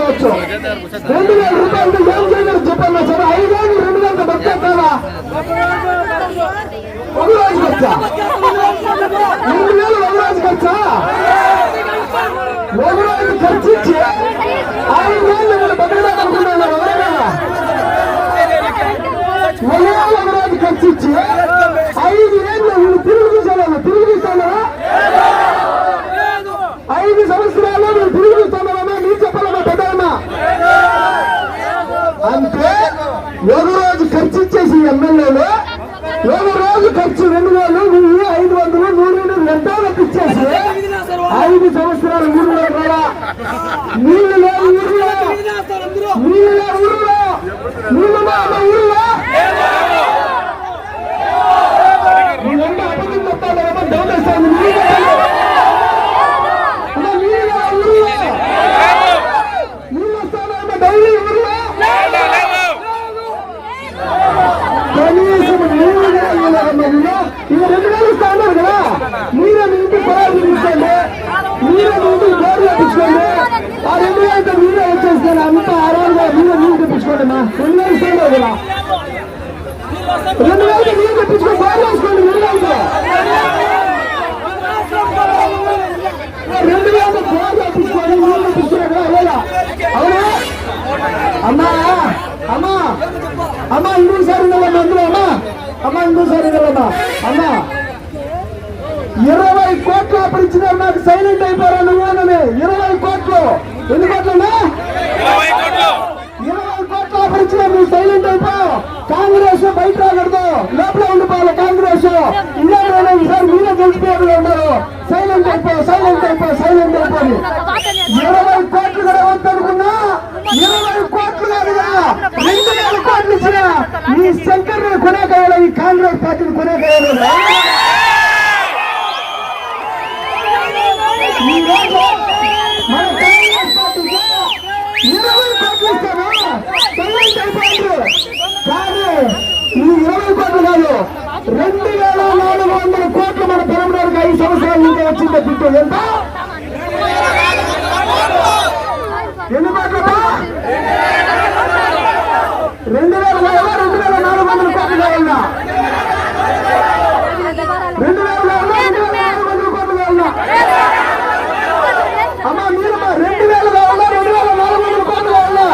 చేసుకోవచ్చు. 2000 రూపాయలతో ఏం చేయగలరు చెప్పన్నా సరే. 5,000 2,000 బతికేస్తావా? ఒక రోజు ఖర్చా 2,000 ఒక రోజు ఖర్చా? ఒక రోజు ఖర్చు ఇచ్చి 5,000 బతికేదాకనుకున్నాను. ఒక రోజు ఖర్చు ఇచ్చి 5,000 తిరిగి చూసాను. తిరిగి చూస్తానా? 5 సంవత్సరాలు నువ్వు తిరిగి చూస్తానమ్మా. మీరు చెప్పాలమ్మా పెద్దమ్మా. అంటే ఒక రోజు ఖర్చు ఇచ్చేసి ఎమ్మెల్యేలు ఒక రోజు ఖర్చు 2,000 500 100 గంటలకు ఇచ్చేసి 5 సంవత్సరాలు ఊరిలో కూడా నీళ్ళు లేవు. ఊరిలో నీళ్ళు లేవు. ఊరిలో నీళ్ళు ఊరిలో నీళ్ళంటే అబద్ధం చెప్తాను. డౌన్ వేస్తాను. కనీసం నీళ్ళు ఇక 2,000 ఇస్తా ఉన్నారు కదా. మీరే మీ ఇంటికి పొలాలు తీసుకోండి. మీరే మీ ఇంటికి బోర్లు తెప్పించుకోండి. ఆ 2,000 మీరే వచ్చేస్తాను. అంతా ఆరాలుగా మీరే నీళ్ళు తెప్పించుకోండి. మా 2,000 ఇస్తాను కదా. 2,000 నీళ్ళు తెప్పించుకొని బోర్లు వేసుకోండి. 2,000 బోర్లు తెప్పించుకోండి. నీళ్ళు తెప్పించుకున్నా లేదా? అవునా అమ్మా? అమ్మా అమ్మా ఇంకోసారి వెళ్ళమ్మా. అందులో అమ్మా అమ్మా ఇంకోసారి వెళ్ళమ్మా. అమ్మా 20 కోట్లు అప్పటిచ్చినారు. నాకు సైలెంట్ అయిపోరా నువ్వేనని. 20 కోట్లు. ఎన్ని కోట్లన్నా? 20 కోట్లు అప్పటిచ్చినా నువ్వు సైలెంట్ అయిపో. కాంగ్రెస్ బయట రాకూడదు. లోపల ఉండిపోవాలి కాంగ్రెస్. ఇండియా సార్ మీరే గెలిచిపోయారు ఉన్నారు. సైలెంట్ అయిపో. సైలెంట్ అయిపో. సైలెంట్ అయిపోయి 20 కోట్లు కూడా వద్దనుకున్నా 20 కోట్లు కాదుగా 2,000 కోట్లు ఇచ్చిన ఈ శంకర్ కొనేకాయాలి. ఈ కాంగ్రెస్ పార్టీని కొనేకాయాలి. ఈ రోజు మన కాంగ్రెస్ పార్టీకి 20 కోట్లు ఇస్తాను. సైలెంట్ అయిపోయింది. కానీ ఈ 20 కోట్లు కాదు 2,400 కోట్లు మన తెలంగాణకి 5 సంవత్సరాల నుంచి వచ్చింది. తింటే ఎంత? ఎన్ని కోట్లమ్మా? 2,400 కోట్లు కావాలన్నా? 2,400 కోట్లు కావాలన్నా? అమ్మా మీరమ్మా 2,000 కావాలా? 2,400 కోట్లు కావాలా?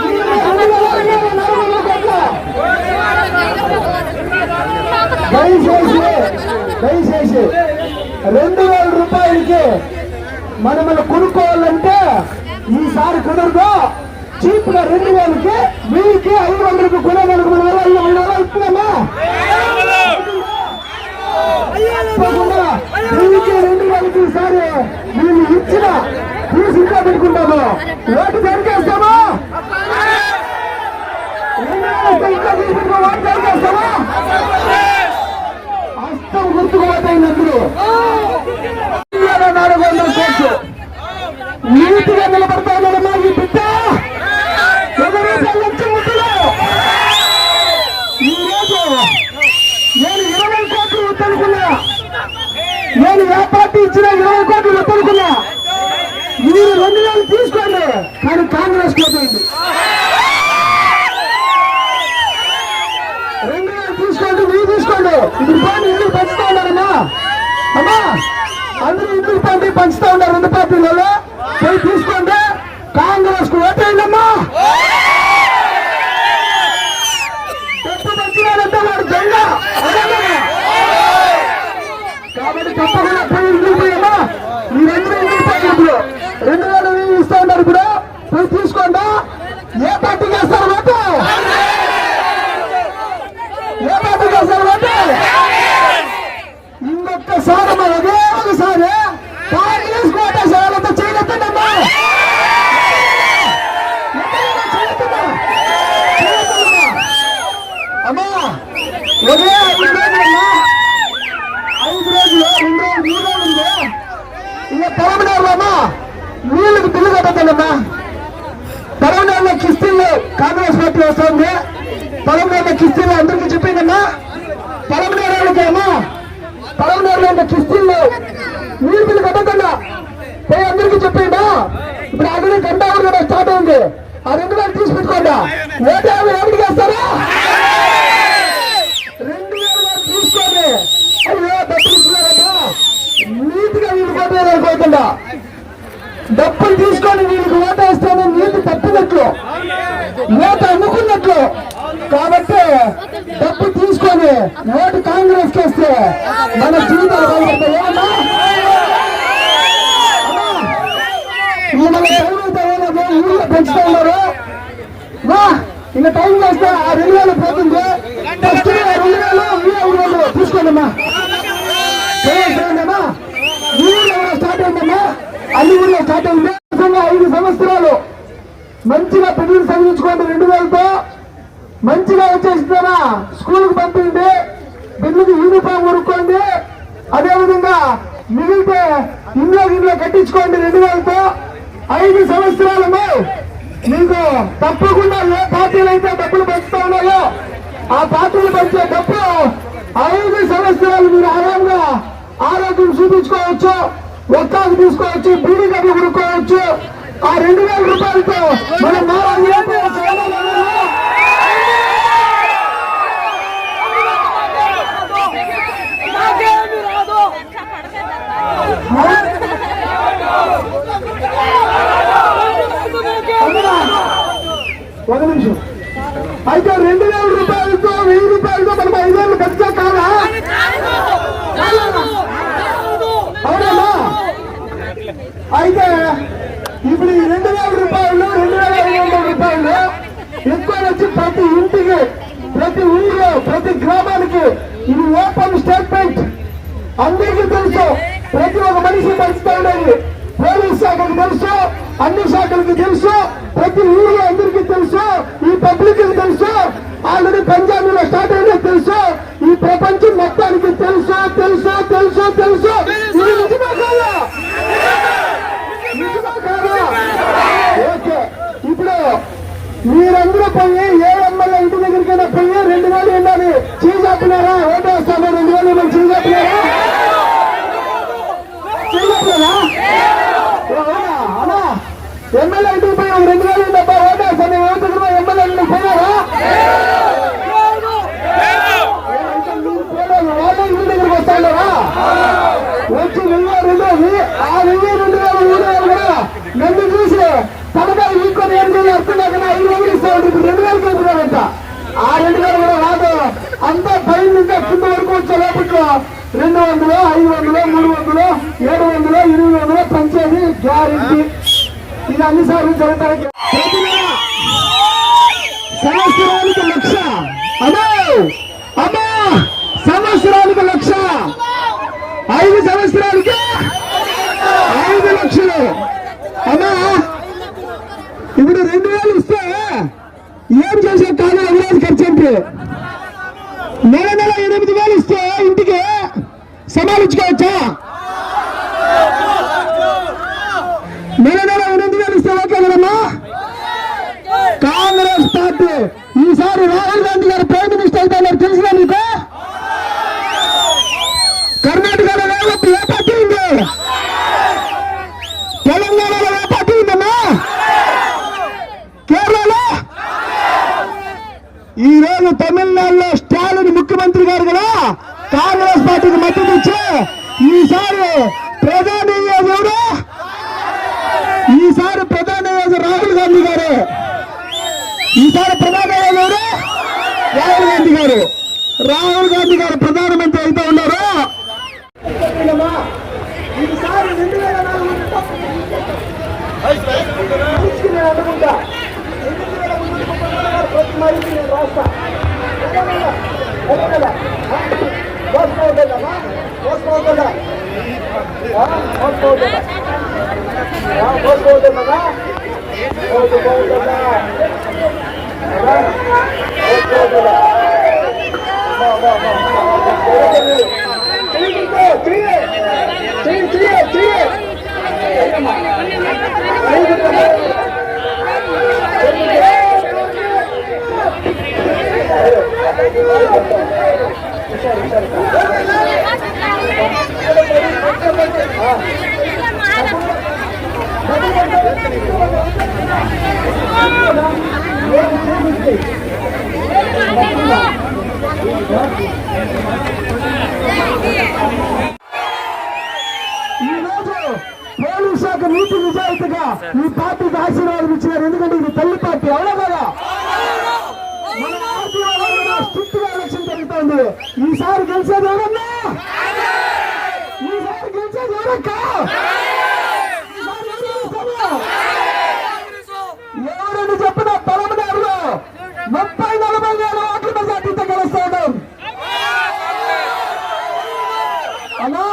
2,400 కోట్లు. దయచేసి 2,000 రూపాయలకి మనమల్ని కొనుక్కోవాలంటే ఈసారి కుదరదు. చీప్ గా 2,000కి 1,000కి 500కి కొనేదానికి మన వల్ల ఇస్తున్నామా? 1,000కి 2,000కి ఈసారి వీళ్ళు ఇచ్చిన తీసి ఇంకా పెట్టుకుంటాము. ఓటు జరిగేస్తామా? 2,000 ఇంకా తీసుకుంటా ఓటు జరిగేస్తామా? హస్తం గుర్తుకుపోతాయి. అందరూ 400 కోట్లు నీటిగా నిలబడతా ఉన్నాడమ్మా. ఈ బిడ్డ ఈ రోజు నేను 20 కోట్లు వద్దనుకున్నా. నేను ఏ పార్టీ ఇచ్చిన 20 కోట్లు వద్దనుకున్నా. మీరు 2,000 తీసుకోండి. కానీ కాంగ్రెస్ పోతుంది. 2,000 తీసుకోండి. మీరు తీసుకోండి. ఇప్పుడు పోనీ ఎందుకు పంచుతా ఉన్నారమ్మా? అమ్మా అందరూ ఇంటికి పంపి పంచుతా ఉన్నారు. 2 పార్టీలలో పోయి తీసుకోండి. కాంగ్రెస్ కు ఓటేయండమ్మా. తప్పు పంచినారంటే వాడు దొంగ. కాబట్టి తప్పకుండా పోయి ఇంటికి పోయమ్మా. మీరందరూ ఇంటికి పోయి ఇప్పుడు 2,000 ఇస్తా ఉన్నారు. ఇప్పుడు పోయి తీసుకోండి. ఏ పార్టీకి వేస్తారు ఓటు? ఏ పార్టీకి వేస్తారు ఓటు? ఇంకొకసారి అదే ఒకసారి కాంగ్రెస్ కోటేసారంతా చేయలేదమ్మా. అమ్మా ఒకే 5 రోజులమ్మా. 5 రోజులు 2 రోజులు 3 రోజులు ఇక పొలంలో నీళ్ళకి బిల్లు కట్టద్దమ్మా. పొలంలో కిస్తీలు కాంగ్రెస్ పార్టీ వస్తుంది. పొలంలో కిస్తీలు అందరికీ చెప్పిందమ్మా. పొలంలో అమ్మా పొలంలో కిస్తీలు నీళ్ళు బిల్లు కట్టద్దన్నా పోయి అందరికీ చెప్పిండా. ఉంది. ఆ 2000 తీసి పెట్టుకోండి. ఓటు ఎవరికి వేస్తారా? 2000 తీసుకోండి. అయ్యో డబ్బులు ఇస్తున్నారమ్మా, నీతిగా వీళ్ళు పోతుందా? డబ్బులు తీసుకొని వీళ్ళకి ఓటు వేస్తేనే నీతి తప్పినట్లు, ఓటు అమ్ముకున్నట్లు. కాబట్టి డబ్బు తీసుకొని ఓటు కాంగ్రెస్ కేస్తే మన జీవితాలు బాగుపడతాయి. ఊళ్ళో పెంచుతా ఉన్నారు. ఇంకా టైం చేస్తే ఆ 2000 పోతుంది. ఫస్ట్ 2000 తీసుకోండమ్మా. ఊళ్ళో స్టార్ట్ అయిందమ్మా, అన్ని ఊళ్ళో స్టార్ట్ అయింది. 5 సంవత్సరాలు మంచిగా పిల్లలు చదివించుకోండి. 2000తో మంచిగా వచ్చేసినా స్కూల్కి పంపిండి, బిడ్డకి యూనిఫామ్ కొనుక్కోండి. అదేవిధంగా మిగిలితే ఇంట్లో కట్టించుకోండి. 2000తో 5 సంవత్సరాలము మీకు తప్పకుండా ఏ పార్టీలు అయితే డబ్బులు పంచుతా ఉన్నాయో ఆ పార్టీలు పంచే డబ్బు 5 సంవత్సరాలు మీరు ఆరాంగా ఆరోగ్యం చూపించుకోవచ్చు, ఒక్కాకు తీసుకోవచ్చు, బీడీ డబ్బులు కొనుక్కోవచ్చు. ఆ 2000 రూపాయలతో మనం ఒక నిమిషం. అయితే 2000 రూపాయలతో 1000 రూపాయలతో మనం 5 ఏళ్ళు ఖర్చా కాదా? అవునమ్మా. అయితే ఇప్పుడు ఈ 2000 రూపాయలు 2500 రూపాయలు ఎక్కువ వచ్చి ప్రతి ఇంటికి, ప్రతి ఊళ్ళో, ప్రతి గ్రామానికి ఇది ఓపెన్ స్టేట్మెంట్. అందరికీ తెలుసు, ప్రతి ఒక్క మనిషి పంచుతా ఉండేది. పోలీస్ శాఖకు తెలుసు, అన్ని శాఖలకు తెలుసు, ప్రతి ఊళ్ళో అందరికీ తెలుసు, ఈ పబ్లిక్ తెలుసు, ఆల్రెడీ పంజాబీలో స్టార్ట్ అయినా తెలుసు, ఈ ప్రపంచం మొత్తానికి తెలుసు తెలుసు తెలుసు తెలుసు. ఇది నిజమా కాదా? నిజమా కాదా? ఓకే. ఇప్పుడు మీరందరూ పోయి ఏ ఎమ్మెల్యే ఇంటి దగ్గరికైనా పోయి 2000 ఉండాలి చీజ్ చెప్పినారా? ఓటు వేస్తాను 2000 చీజ్ చెప్పినారా? అన్నా ఎమ్మెల్యే ఇంటికి పోయి 2000 డబ్బా ఓటు వేస్తాను ఎమ్మెల్యే ఇంటికి పోయినారా? వాళ్ళే ఇంటి దగ్గరికి వస్తాడారా? వచ్చి 1000 ఆ 2000 కూడా నన్ను చూసి తనకాయ ఇంకొని 8,000 వస్తున్నాకన్నా 5,000 ఇస్తా ఉంటుంది. 2000 వెళ్తున్నారంట. ఆ 2000 కూడా రాదు. అంతా పై నుంచి కింద వరకు వచ్చే లోపట్లో 200, 500, 300, 700, 800 పంచేది గ్యారెంటీ. ఇది అన్నిసార్లు జరుగుతాయి. సంవత్సరానికి 1,00,000. అమ్మా అమ్మా, సంవత్సరానికి 1,00,000. 5 సంవత్సరాలకి 5 లక్షలు. అమ్మా ఇప్పుడు 2000 ఇస్తే ఏం చేసే కాదు అవినాష్ ఖర్చు అంటే నెల 8,000 ఇస్తే ఇంటికి సమాలించుకోవచ్చా? నెల 8,000 ఇస్తే ఓకే కదమ్మా? కాంగ్రెస్ పార్టీ ఈసారి రాహుల్ గాంధీ గారు ప్రైమ్ మినిస్టర్ అవుతారు తెలిసిన మీకు? కర్ణాటకలో ఏ పార్టీ ఉంది? తెలంగాణలో ఏ పార్టీ ఉందమ్మా? కేరళలో? ఈ రోజు తమిళనాడులో స్టాలిన్ ముఖ్యమంత్రి గారు కూడా కాంగ్రెస్ పార్టీకి మద్దతు ఇచ్చి ఈసారి ప్రధాని ఎవరు? ఈసారి ప్రధాని రాహుల్ గాంధీ గారు. ఈసారి ప్రధాని ఎవరు? రాహుల్ గాంధీ గారు. రాహుల్ గాంధీ గారు ప్రధానమంత్రి అయితే ఉన్నారు. ఈసారి 2004 అనుకుంటా రాష్ట్ర ఒక నీతి నిజాయితీగా ఈ పార్టీకి ఆశీర్వాదం ఇచ్చినారు. ఎందుకంటే ఇది తల్లి పార్టీ, అవునా కదా? మన పార్టీ వాళ్ళ స్ట్రిక్ట్ గా ఎలక్షన్ జరుగుతుంది. ఈసారి గెలిచేది ఎవరన్నా? ఈసారి గెలిచేది ఎవరక్క? ఎవరని చెప్పిన తలమదారులు 30-40 వేల ఓట్ల మెజార్టీతో గెలుస్తా ఉన్నాం. అలా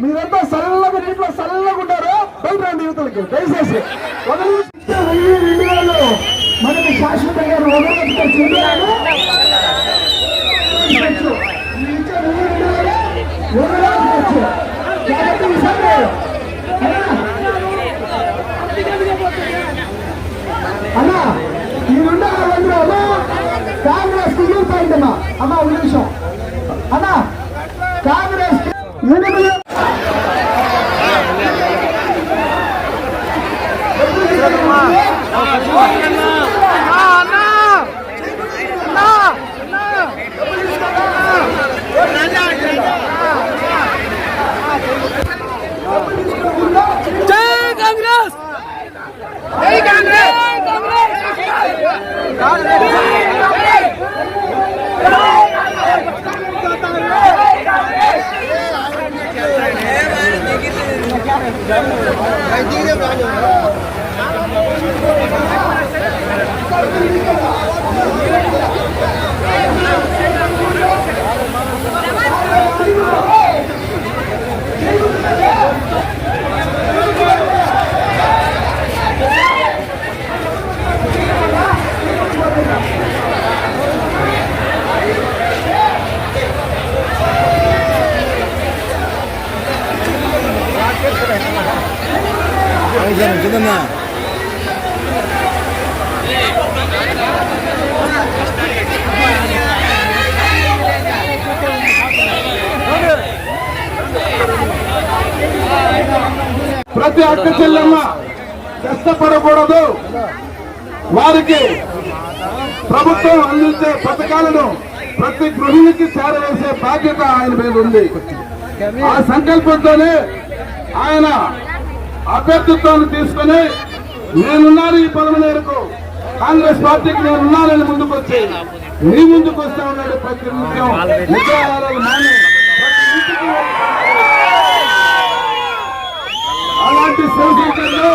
మీరంతా సరళంగా నీటిలో సరళంగా ఉంటారు. బయట రండి యువతలకి దయచేసి. 1,000-2,000 మనకి శాశ్వతంగా 1,000 అన్నా ఈ 2,600 అమ్మా కాంగ్రెస్ కి పాయింట్ అమ్మా. అమ్మా ఒక నిమిషం అన్నా, కాంగ్రెస్ ప్రతి అక్క చెల్లెమ్మ కష్టపడకూడదు. వారికి ప్రభుత్వం అందించే పథకాలను ప్రతి గృహిణికి చేరవేసే బాధ్యత ఆయన మీద ఉంది. ఆ సంకల్పంతోనే ఆయన అభ్యర్థిత్వాన్ని తీసుకుని నేనున్నాను ఈ పదవి మేరకు, కాంగ్రెస్ పార్టీకి నేనున్నానని ముందుకు వచ్చి నీ ముందుకు వస్తా ఉన్నాడు. ప్రతి నిత్యం విగ్రహాలు మాని అలాంటి శివశంకర్లు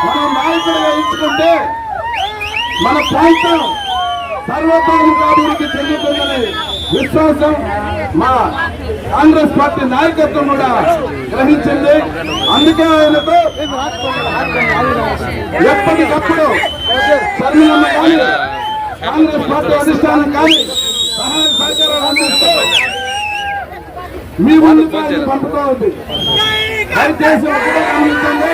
మనం నాయకుడిగా ఎంచుకుంటే మన ప్రాంతం సర్వతోముఖాభివృద్ధి చెందుతుందని విశ్వాసం మా కాంగ్రెస్ పార్టీ నాయకత్వం కూడా గ్రహించింది. అందుకే ఆయనతో ఎప్పటికప్పుడు శర్మిలమ్మ కానీ కాంగ్రెస్ పార్టీ అధిష్టానం కానీ సహాయ సహకారాలు అందిస్తూ మీ ముందుకు పంపుతూ ఉంది. దయచేసి ఒకటే గమనించండి,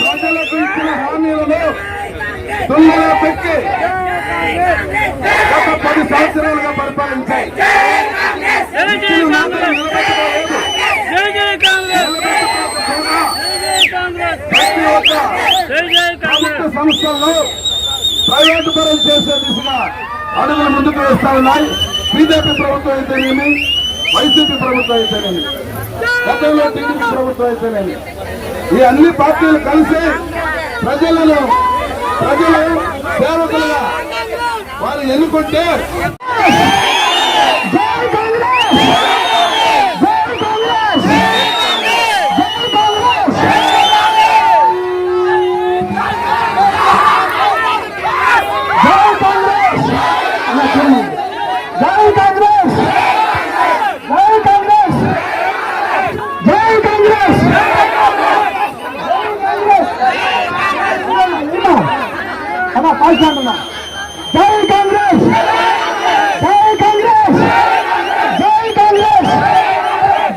ప్రజలకు ఇచ్చిన హామీలను దుమ్ములో పెట్టి గత 10 సంవత్సరాలుగా పరిపాలించాయి. ప్రతి ఒక్క ప్రభుత్వ సంస్థల్లో ప్రైవేటు పరం చేసే దిశగా అడుగులు ముందుకు వేస్తా ఉన్నాయి. బీజేపీ ప్రభుత్వం అయితేనేమి, వైసీపీ ప్రభుత్వం అయితేనేమి, గతంలో టీడీపీ ప్రభుత్వం అయితేనేమి, ఈ అన్ని పార్టీలు కలిసి ప్రజలు సేవకులుగా వారు ఎన్నుకుంటే జై కాంగ్రెస్, జై కాంగ్రెస్, జై కాంగ్రెస్,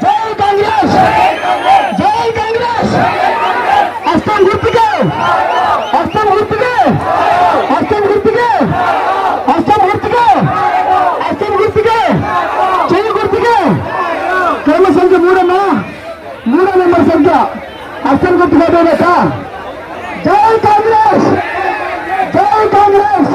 జై కాంగ్రెస్, జై కాంగ్రెస్. హస్తం గుర్తుకే, హస్తం గుర్తుకే, హస్తం గుర్తుకే, హస్తం గుర్తుకే, హస్తం గుర్తుకే, చెయ్యి గుర్తుకే. క్రమ సంఖ్య 3 3 నెంబర్ సంఖ్య హస్తం గుర్తుగా. జై కాంగ్రెస్, జై కాంగ్రెస్.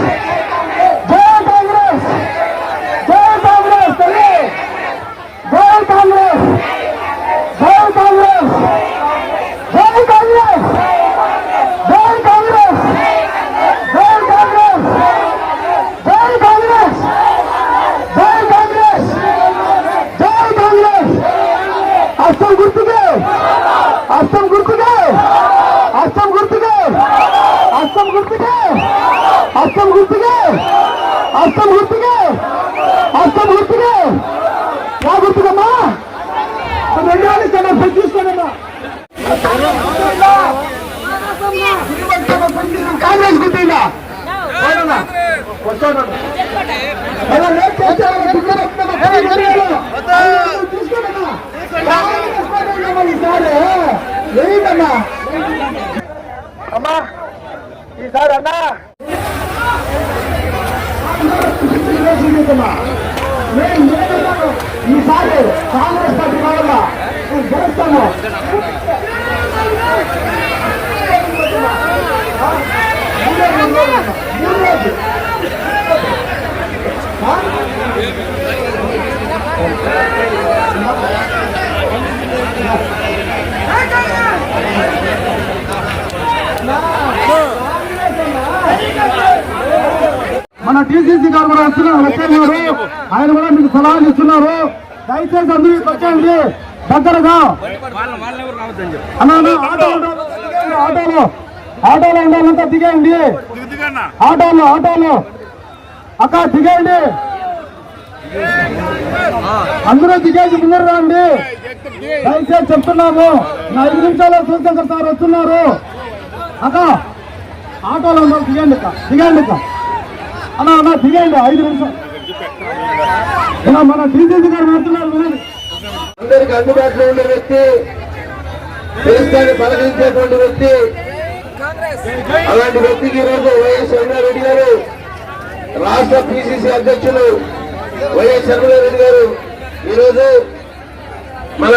గుర్తుగా హస్తం గుర్తుగా హస్తం గుర్తుగా యా గుర్తుకమ్మా 2 వేలు ఇస్తాను చూసుకోండమ్మా కాంగ్రెస్ గుర్తుందా అమ్మా ఈసారి అన్నా ఈసారి కాంగ్రెస్ పార్టీ వల్ల గెలుస్తాను మన టీసీసీ గారు కూడా వస్తున్నారు ఆయన కూడా మీకు సలహాలు ఇస్తున్నారు దయచేసి అందరూ వచ్చేయండి దగ్గరగా ఆటోలో ఆటోలో ఉండాలంతా దిగేయండి ఆటోలో అక్క దిగేయండి అందరూ దిగేసి ముందరు రండి దయచేసి చెప్తున్నాము 5 నిమిషాల్లో శివశంకర్ సార్ వస్తున్నారు అక్క ఆటోలో ఉన్నారు దిగండి అక్క అన్నా దిగండి 5 నిమిషాలు మన టీసీసీ గారు వస్తున్నారు అందరికి అందుబాటులో ఉండే వ్యక్తి దేశాన్ని బలగించేటువంటి వ్యక్తి అలాంటి వ్యక్తికి ఈరోజు వైఎస్ రెడ్డి గారు రాష్ట్ర పిసిసి అధ్యక్షులు వైఎస్ రెడ్డి గారు ఈరోజు మన